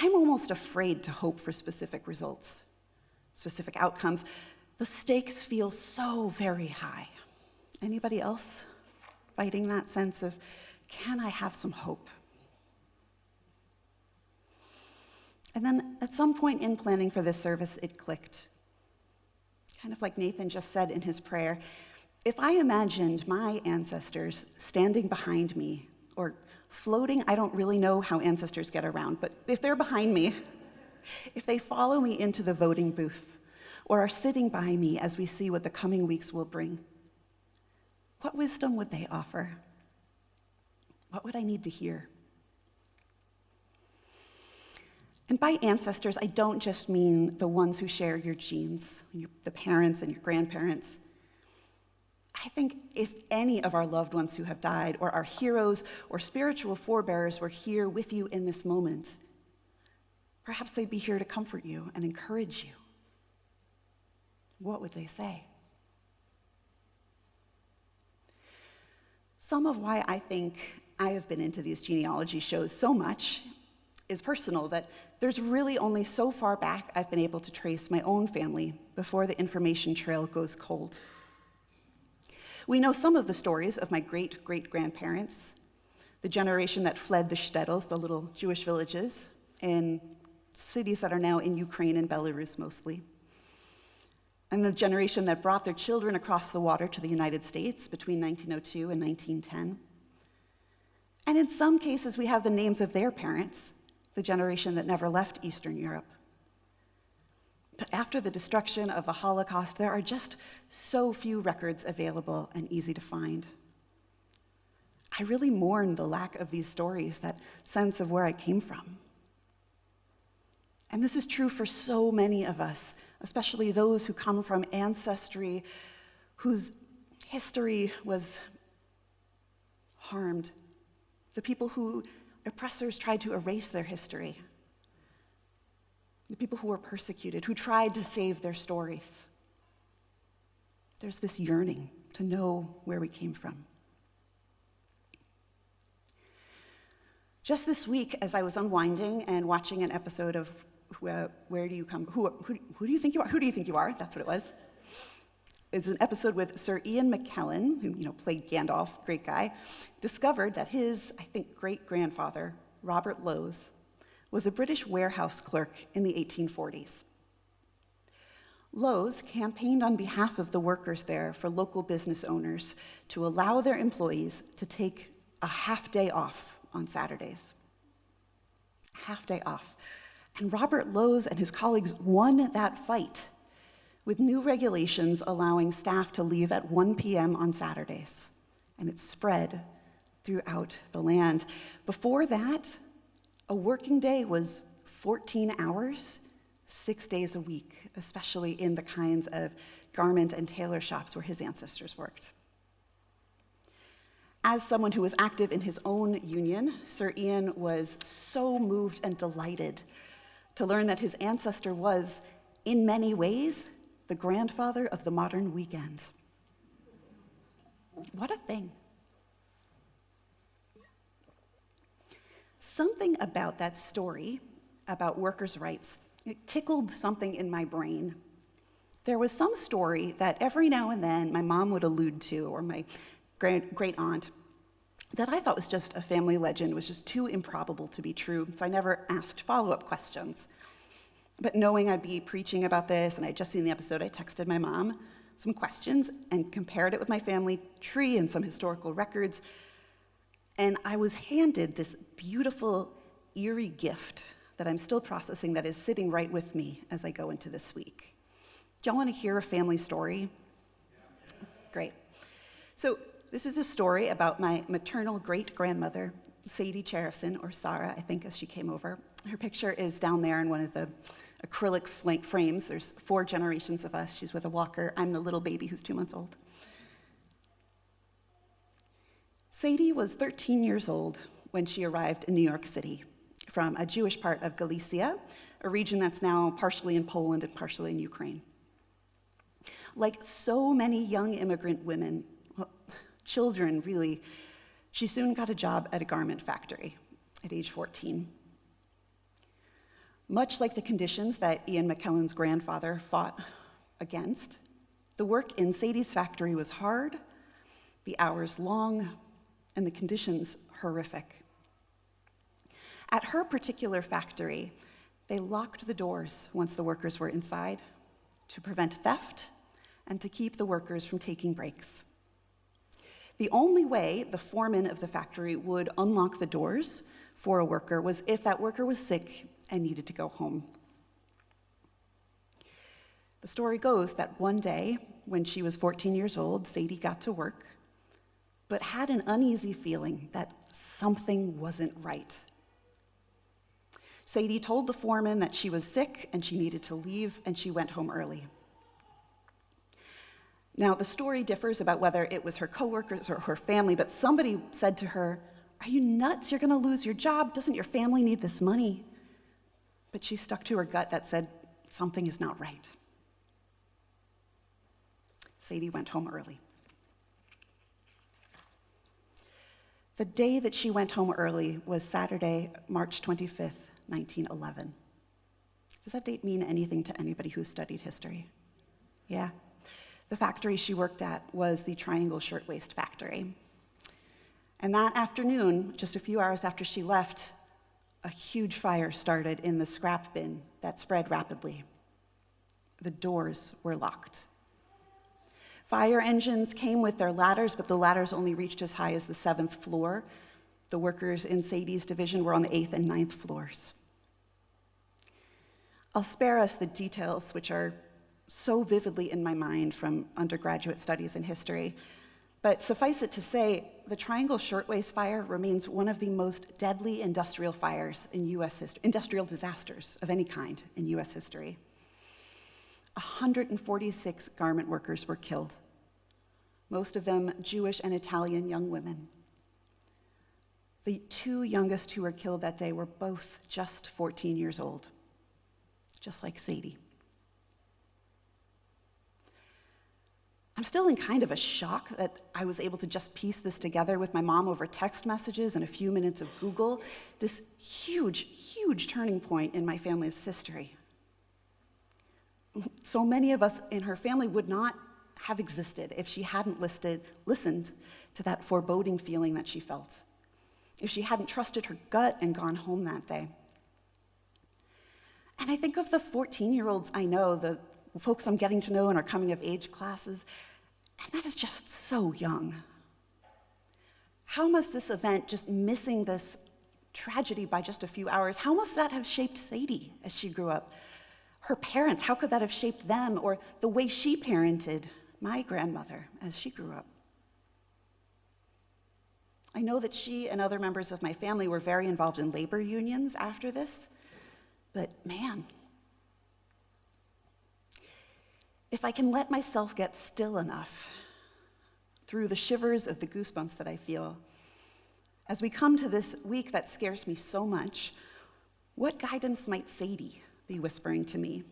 I'm almost afraid to hope for specific results, specific outcomes. The stakes feel so very high. Anybody else fighting that sense of, can I have some hope? And then at some point in planning for this service, it clicked. Kind of like Nathan just said in his prayer, if I imagined my ancestors standing behind me, or floating, I don't really know how ancestors get around, but if they're behind me, if they follow me into the voting booth, or are sitting by me as we see what the coming weeks will bring, what wisdom would they offer? What would I need to hear? And by ancestors, I don't just mean the ones who share your genes, the parents and your grandparents. I think if any of our loved ones who have died, or our heroes or spiritual forebears were here with you in this moment, perhaps they'd be here to comfort you and encourage you. What would they say? Some of why I think I have been into these genealogy shows so much is personal, that there's really only so far back I've been able to trace my own family before the information trail goes cold. We know some of the stories of my great-great-grandparents, the generation that fled the shtetls, the little Jewish villages, in cities that are now in Ukraine and Belarus mostly, and the generation that brought their children across the water to the United States between 1902 and 1910. And in some cases, we have the names of their parents, the generation that never left Eastern Europe. But after the destruction of the Holocaust, there are just so few records available and easy to find. I really mourn the lack of these stories, that sense of where I came from. And this is true for so many of us, especially those who come from ancestry whose history was harmed, the people who oppressors tried to erase their history, the people who were persecuted, who tried to save their stories. There's this yearning to know where we came from. Just this week, as I was unwinding and watching an episode of Where Do You Come? Who do you think you are? Who do you think you are? That's what it was. It's an episode with Sir Ian McKellen, who played Gandalf, great guy, discovered that his, I think, great-grandfather, Robert Lowes, was a British warehouse clerk in the 1840s. Lowes campaigned on behalf of the workers there for local business owners to allow their employees to take a half day off on Saturdays. Half day off. And Robert Lowes and his colleagues won that fight with new regulations allowing staff to leave at 1 p.m. on Saturdays. And it spread throughout the land. Before that, a working day was 14 hours, 6 days a week, especially in the kinds of garment and tailor shops where his ancestors worked. As someone who was active in his own union, Sir Ian was so moved and delighted to learn that his ancestor was, in many ways, the grandfather of the modern weekend. What a thing. Something about that story, about workers' rights, it tickled something in my brain. There was some story that every now and then my mom would allude to, or my great aunt, that I thought was just a family legend, was just too improbable to be true, so I never asked follow-up questions. But knowing I'd be preaching about this, and I'd just seen the episode, I texted my mom some questions and compared it with my family tree and some historical records. And I was handed this beautiful, eerie gift that I'm still processing that is sitting right with me as I go into this week. Do y'all want to hear a family story? Great. So this is a story about my maternal great-grandmother, Sadie Cherifson, or Sarah, I think, as she came over. Her picture is down there in one of the acrylic frames. There's 4 generations of us. She's with a walker. I'm the little baby who's 2 months old. Sadie was 13 years old when she arrived in New York City from a Jewish part of Galicia, a region that's now partially in Poland and partially in Ukraine. Like so many young immigrant women, children really, she soon got a job at a garment factory at age 14. Much like the conditions that Ian McKellen's grandfather fought against, the work in Sadie's factory was hard, the hours long, and the conditions horrific. At her particular factory, they locked the doors once the workers were inside to prevent theft and to keep the workers from taking breaks. The only way the foreman of the factory would unlock the doors for a worker was if that worker was sick and needed to go home. The story goes that one day, when she was 14 years old, Sadie got to work, but had an uneasy feeling that something wasn't right. Sadie told the foreman that she was sick and she needed to leave, and she went home early. Now, the story differs about whether it was her coworkers or her family, but somebody said to her, "Are you nuts? You're going to lose your job. Doesn't your family need this money?" But she stuck to her gut that said, something is not right. Sadie went home early. The day that she went home early was Saturday, March 25th, 1911. Does that date mean anything to anybody who's studied history? Yeah. The factory she worked at was the Triangle Shirtwaist Factory. And that afternoon, just a few hours after she left, a huge fire started in the scrap bin that spread rapidly. The doors were locked. Fire engines came with their ladders, but the ladders only reached as high as the 7th floor. The workers in Sadie's division were on the 8th and 9th floors. I'll spare us the details, which are so vividly in my mind from undergraduate studies in history, but suffice it to say, the Triangle Shirtwaist Fire remains one of the most deadly industrial fires in U.S. history, industrial disasters of any kind in U.S. history. 146 garment workers were killed, most of them Jewish and Italian young women. The 2 youngest who were killed that day were both just 14 years old, just like Sadie. I'm still in kind of a shock that I was able to just piece this together with my mom over text messages and a few minutes of Google, this huge, huge turning point in my family's history. So many of us in her family would not have existed if she hadn't listened to that foreboding feeling that she felt, if she hadn't trusted her gut and gone home that day. And I think of the 14-year-olds I know, the folks I'm getting to know in our coming-of-age classes, and that is just so young. How must this event, just missing this tragedy by just a few hours, how must that have shaped Sadie as she grew up? Her parents, how could that have shaped them, or the way she parented my grandmother as she grew up? I know that she and other members of my family were very involved in labor unions after this, but man, if I can let myself get still enough through the shivers of the goosebumps that I feel, as we come to this week that scares me so much, what guidance might Sadie be whispering to me?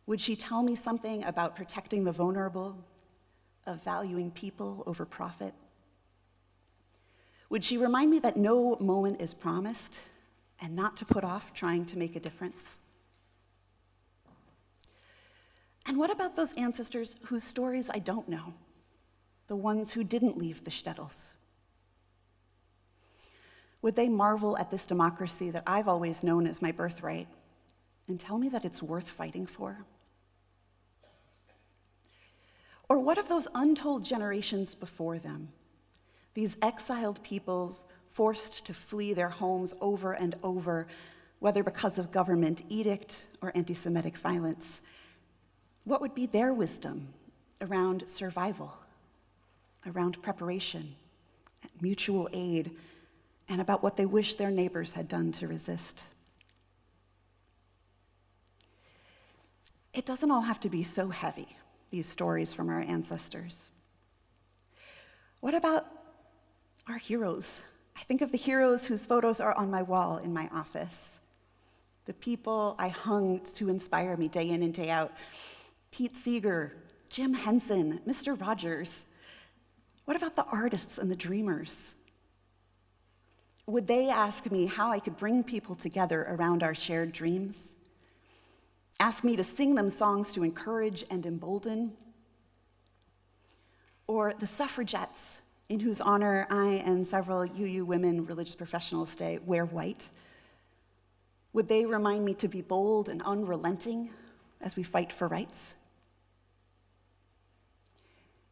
Would she tell me something about protecting the vulnerable, of valuing people over profit? Would she remind me that no moment is promised and not to put off trying to make a difference? And what about those ancestors whose stories I don't know, the ones who didn't leave the shtetls? Would they marvel at this democracy that I've always known as my birthright, and tell me that it's worth fighting for? Or what of those untold generations before them, these exiled peoples forced to flee their homes over and over, whether because of government edict or anti-Semitic violence? What would be their wisdom around survival, around preparation, mutual aid, and about what they wish their neighbors had done to resist? It doesn't all have to be so heavy, these stories from our ancestors. What about our heroes? I think of the heroes whose photos are on my wall in my office. The people I hung to inspire me day in and day out. Pete Seeger, Jim Henson, Mr. Rogers. What about the artists and the dreamers? Would they ask me how I could bring people together around our shared dreams? Ask me to sing them songs to encourage and embolden? Or the suffragettes, in whose honor I and several UU women religious professionals today wear white? Would they remind me to be bold and unrelenting as we fight for rights?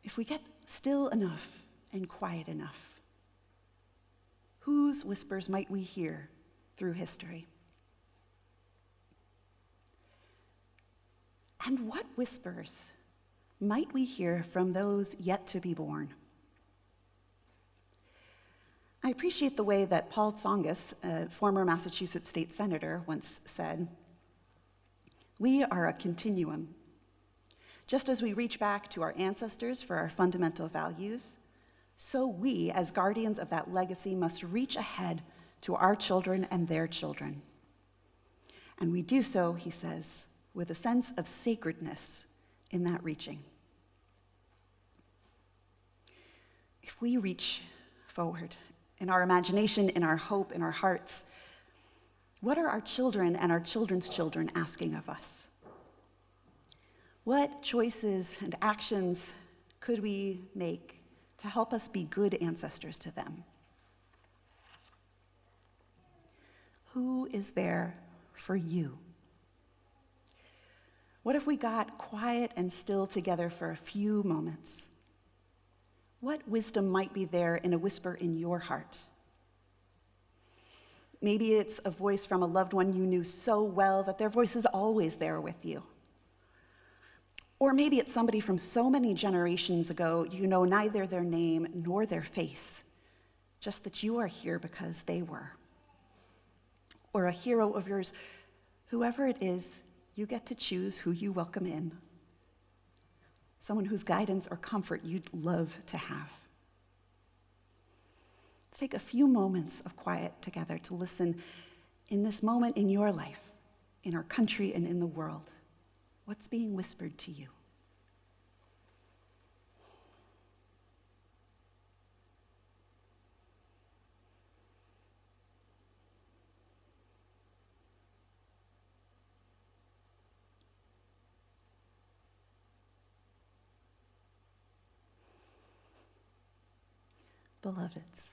If we get still enough and quiet enough, whose whispers might we hear through history? And what whispers might we hear from those yet to be born? I appreciate the way that Paul Tsongas, a former Massachusetts state senator, once said, "We are a continuum. Just as we reach back to our ancestors for our fundamental values, so we, as guardians of that legacy, must reach ahead to our children and their children. And we do so," he says, "with a sense of sacredness in that reaching." If we reach forward in our imagination, in our hope, in our hearts, what are our children and our children's children asking of us? What choices and actions could we make to help us be good ancestors to them? Who is there for you? What if we got quiet and still together for a few moments? What wisdom might be there in a whisper in your heart? Maybe it's a voice from a loved one you knew so well that their voice is always there with you. Or maybe it's somebody from so many generations ago you know neither their name nor their face, just that you are here because they were. Or a hero of yours, whoever it is, you get to choose who you welcome in. Someone whose guidance or comfort you'd love to have. Let's take a few moments of quiet together to listen in this moment in your life, in our country and in the world. What's being whispered to you? Beloveds,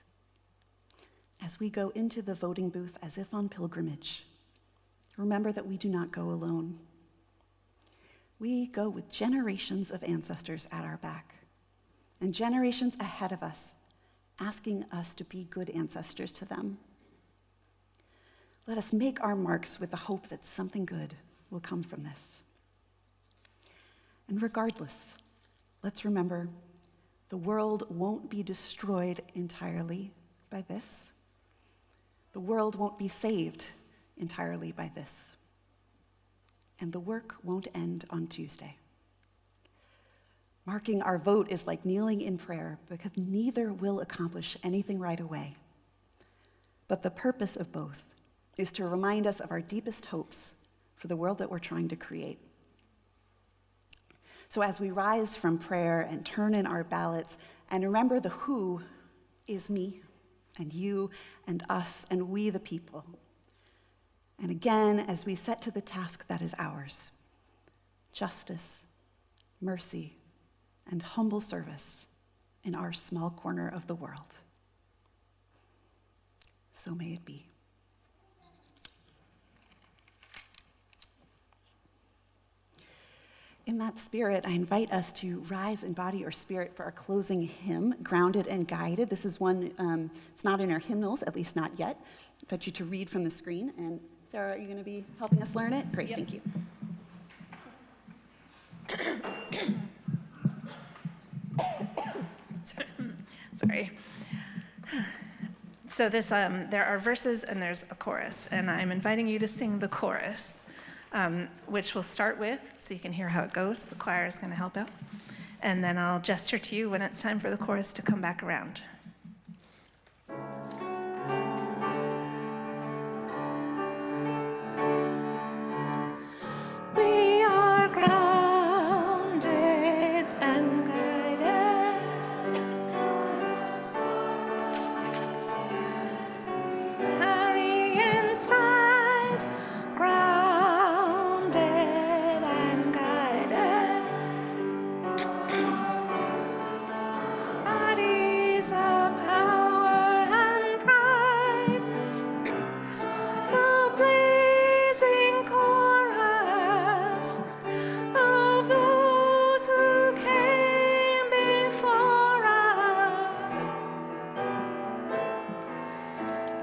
as we go into the voting booth as if on pilgrimage, remember that we do not go alone. We go with generations of ancestors at our back and generations ahead of us, asking us to be good ancestors to them. Let us make our marks with the hope that something good will come from this. And regardless, let's remember the world won't be destroyed entirely by this. The world won't be saved entirely by this. And the work won't end on Tuesday. Marking our vote is like kneeling in prayer because neither will accomplish anything right away. But the purpose of both is to remind us of our deepest hopes for the world that we're trying to create. So as we rise from prayer and turn in our ballots and remember the who is me and you and us and we the people. And again, as we set to the task that is ours, justice, mercy, and humble service in our small corner of the world. So may it be. in that spirit, I invite us to rise in body or spirit for our closing hymn, Grounded and Guided. This is one, it's not in our hymnals, at least not yet. I invite you to read from the screen. And Sarah, are you going to be helping us learn it? Great, Thank you. Sorry. So there are verses and there's a chorus, and I'm inviting you to sing the chorus, which we'll start with, so you can hear how it goes. The choir is going to help out. And then I'll gesture to you when it's time for the chorus to come back around. We are grounded and guided. Carry inside, grounded and guided. Bodies of power and pride. The blazing chorus of those who came before us.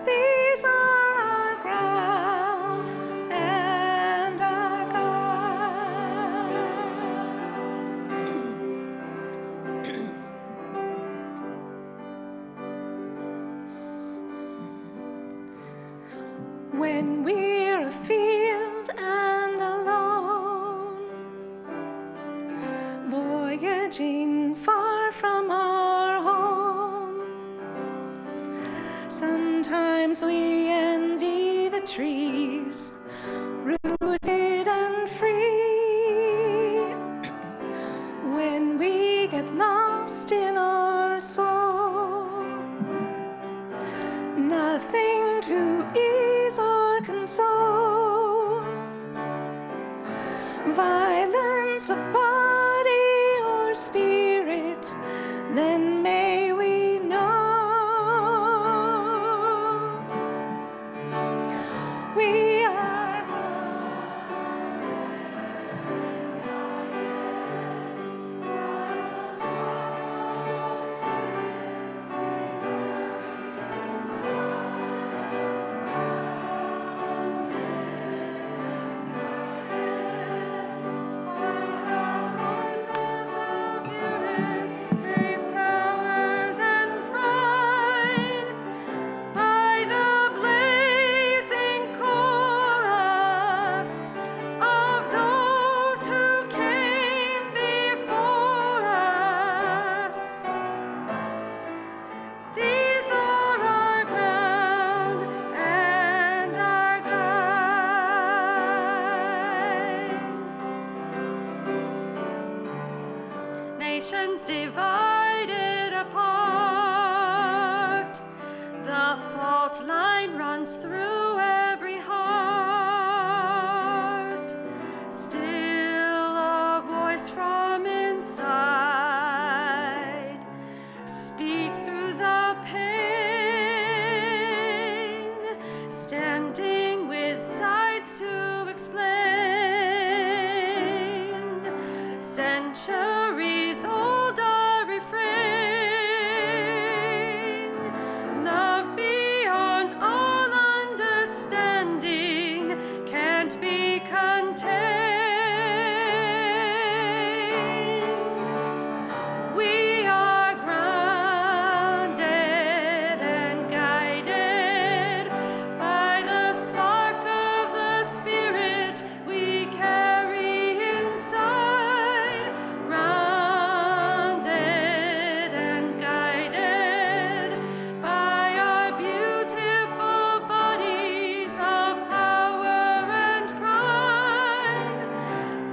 These are our ground and our guide. When we're afield and alone, voyaging far from our home, sometimes we envy the trees, rooted and free. When we get lost in our soul, nothing to ease or console, violence of body or spirit, then may we know we are powers and pride by the blazing chorus of those who came before us. These are our ground and our guide. Nations divided apart, the fault line runs through every heart. Still a voice from inside speaks through the pain, standing with sides to explain. Centuries old a refrain, love beyond all understanding can't be contained. We are grounded and guided by the spark of the Spirit we carry inside. Grounded and guided by our beautiful bodies of power and pride,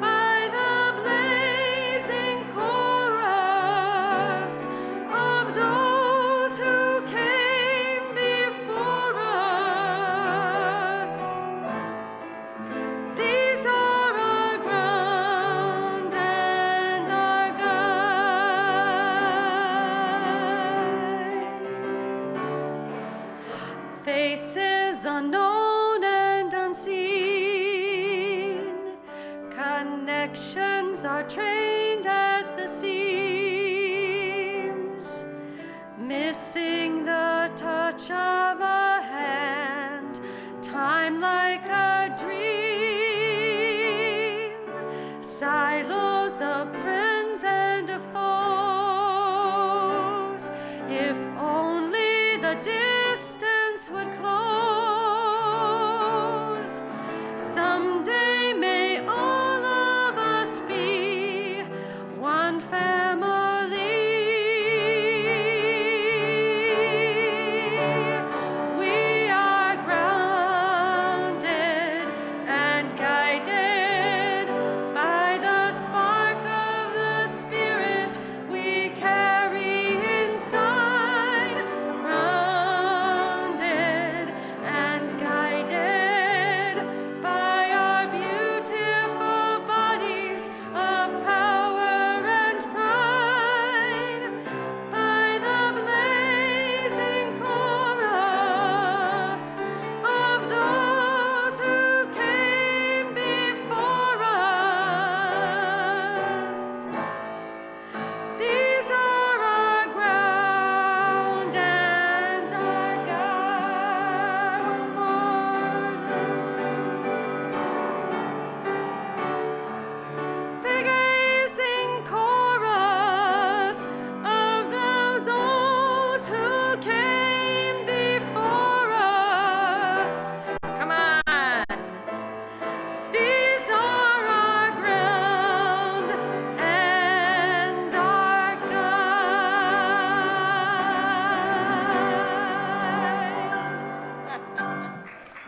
by the blazing chorus of those who came before us. These are our ground and our guide. Faces unknown and unseen, connections hearts are trained at the seams, missing the touch of a hand, time like a dream, silos of friends and of foes, if only the distance would close. Someday may all of us be one family. We are grounded and guided by the spark of the Spirit we carry inside. Grounded and guided by our beautiful bodies of power and pride, by the blazing chorus of those who came before us. These are our ground and our the gazing chorus of those who came before us. Come on. These are our ground and our guide.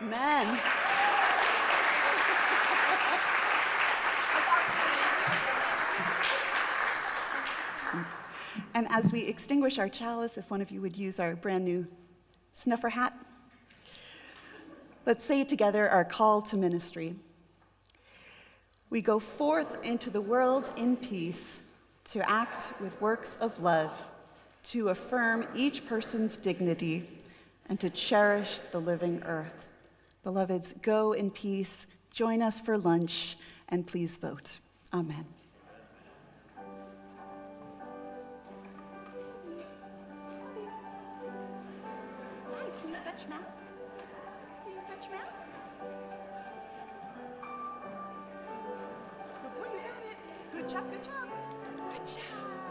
Amen. And as we extinguish our chalice, if one of you would use our brand new snuffer hat, let's say together our call to ministry. We go forth into the world in peace to act with works of love, to affirm each person's dignity, and to cherish the living earth. Beloveds, go in peace, join us for lunch, and please vote. Amen. Hi, can you fetch mask? Can you fetch mask? Good boy, you got it. Good job, good job. Good job.